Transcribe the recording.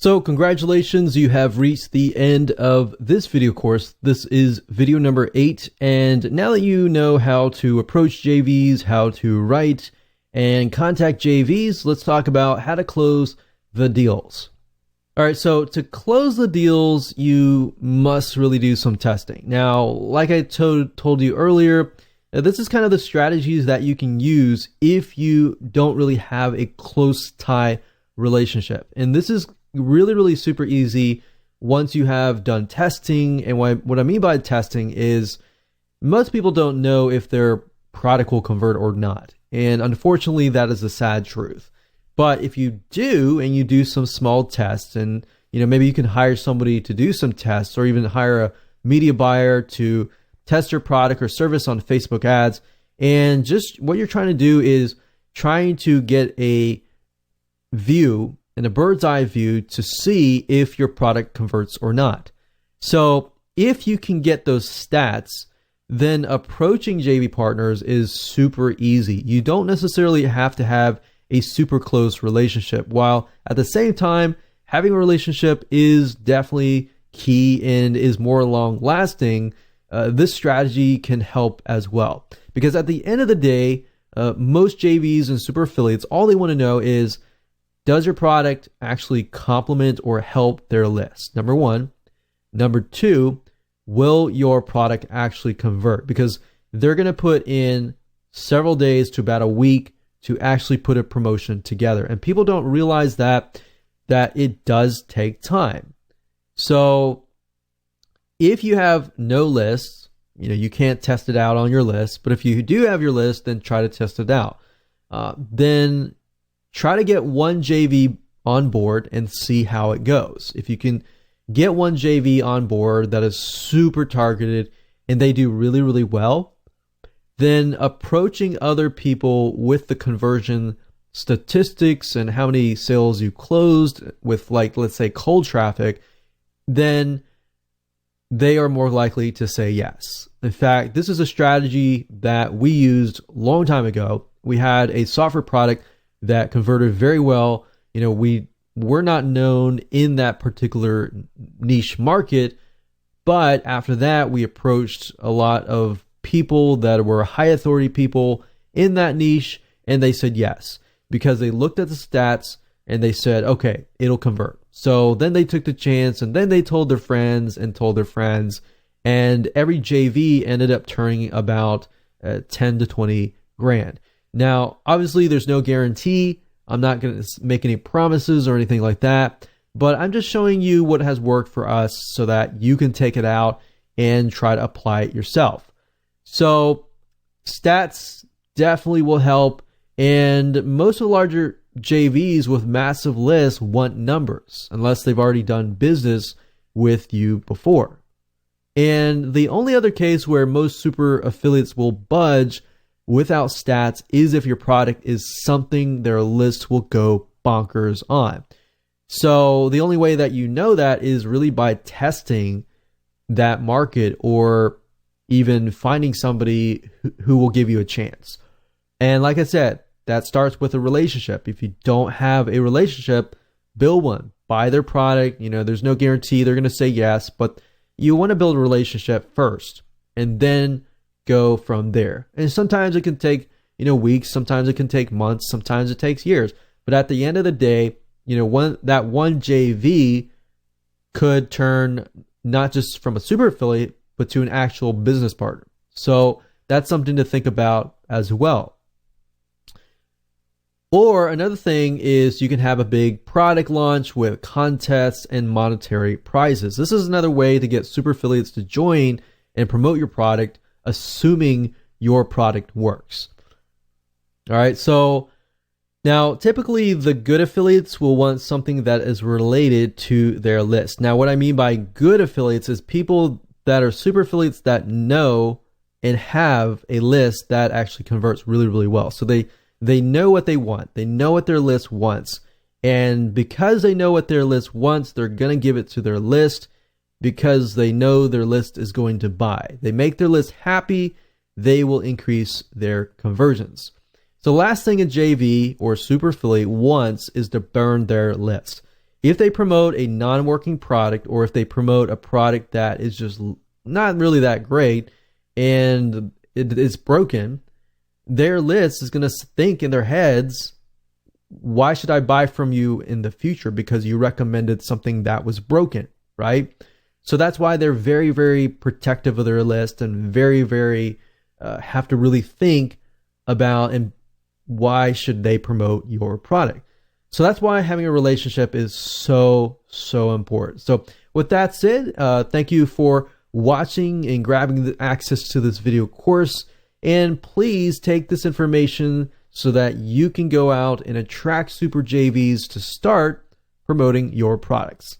So congratulations, you have reached the end of this video course. This is video number 8. And now that you know how to approach JVs, how to write and contact JVs, let's talk about how to close the deals. All right, so to close the deals, you must really do some testing. Now, like I told you earlier, this is kind of the strategies that you can use if you don't really have a close tie relationship. And this is really super easy once you have done testing. And what I mean by testing is most people don't know if their product will convert or not. And unfortunately, that is the sad truth. But if you do, and you do some small tests, and maybe you can hire somebody to do some tests, or even hire a media buyer to test your product or service on Facebook ads. And just what you're trying to do is trying to get a view and a bird's eye view to see if your product converts or not. So if you can get those stats, then approaching JV partners is super easy. You don't necessarily have to have a super close relationship, while at the same time, having a relationship is definitely key and is more long lasting. This strategy can help as well, because at the end of the day, most JVs and super affiliates, all they want to know is, does your product actually complement or help their list? Number one. Number two, will your product actually convert? Because they're going to put in several days to about a week to actually put a promotion together. And people don't realize that it does take time. So if you have no lists, you can't test it out on your list. But if you do have your list, then try to test it out. Then try to get one JV on board and see how it goes. If you can get one JV on board that is super targeted and they do really well, then approaching other people with the conversion statistics and how many sales you closed with, like, let's say cold traffic, then they are more likely to say yes. In fact, this is a strategy that we used a long time ago. We had a software product that converted very well. We were not known in that particular niche market, but after that, we approached a lot of people that were high authority people in that niche, and they said yes, because they looked at the stats and they said, okay, it'll convert. So then they took the chance, and then they told their friends and told their friends, and every JV ended up turning about 10 to 20 grand. Now, obviously, there's no guarantee. I'm not going to make any promises or anything like that, but I'm just showing you what has worked for us so that you can take it out and try to apply it yourself. So stats definitely will help, and most of the larger JVs with massive lists want numbers unless they've already done business with you before. And the only other case where most super affiliates will budge without stats is if your product is something their list will go bonkers on. So the only way that you know that is really by testing that market, or even finding somebody who will give you a chance. And like I said, that starts with a relationship. If you don't have a relationship, build one. Buy their product. There's no guarantee they're going to say yes, but you want to build a relationship first and then go from there. And sometimes it can take, weeks, sometimes it can take months, sometimes it takes years. But at the end of the day, that one JV could turn not just from a super affiliate, but to an actual business partner. So that's something to think about as well. Or another thing is you can have a big product launch with contests and monetary prizes. This is another way to get super affiliates to join and promote your product, assuming your product works. All right, so now typically the good affiliates will want something that is related to their list. Now, what I mean by good affiliates is people that are super affiliates that know and have a list that actually converts really well. So they know what they want. They know what their list wants. And because they know what their list wants, they're going to give it to their list because they know their list is going to buy. They make their list happy, they will increase their conversions. So last thing a JV or super affiliate wants is to burn their list. if they promote a non-working product, or if they promote a product that is just not really that great and it's broken, their list is going to think in their heads, why should I buy from you in the future? Because you recommended something that was broken, right? So that's why they're very, very protective of their list, and very, very have to really think about and why should they promote your product. So that's why having a relationship is so, so important. So with that said, thank you for watching and grabbing the access to this video course. And please take this information so that you can go out and attract super JVs to start promoting your products.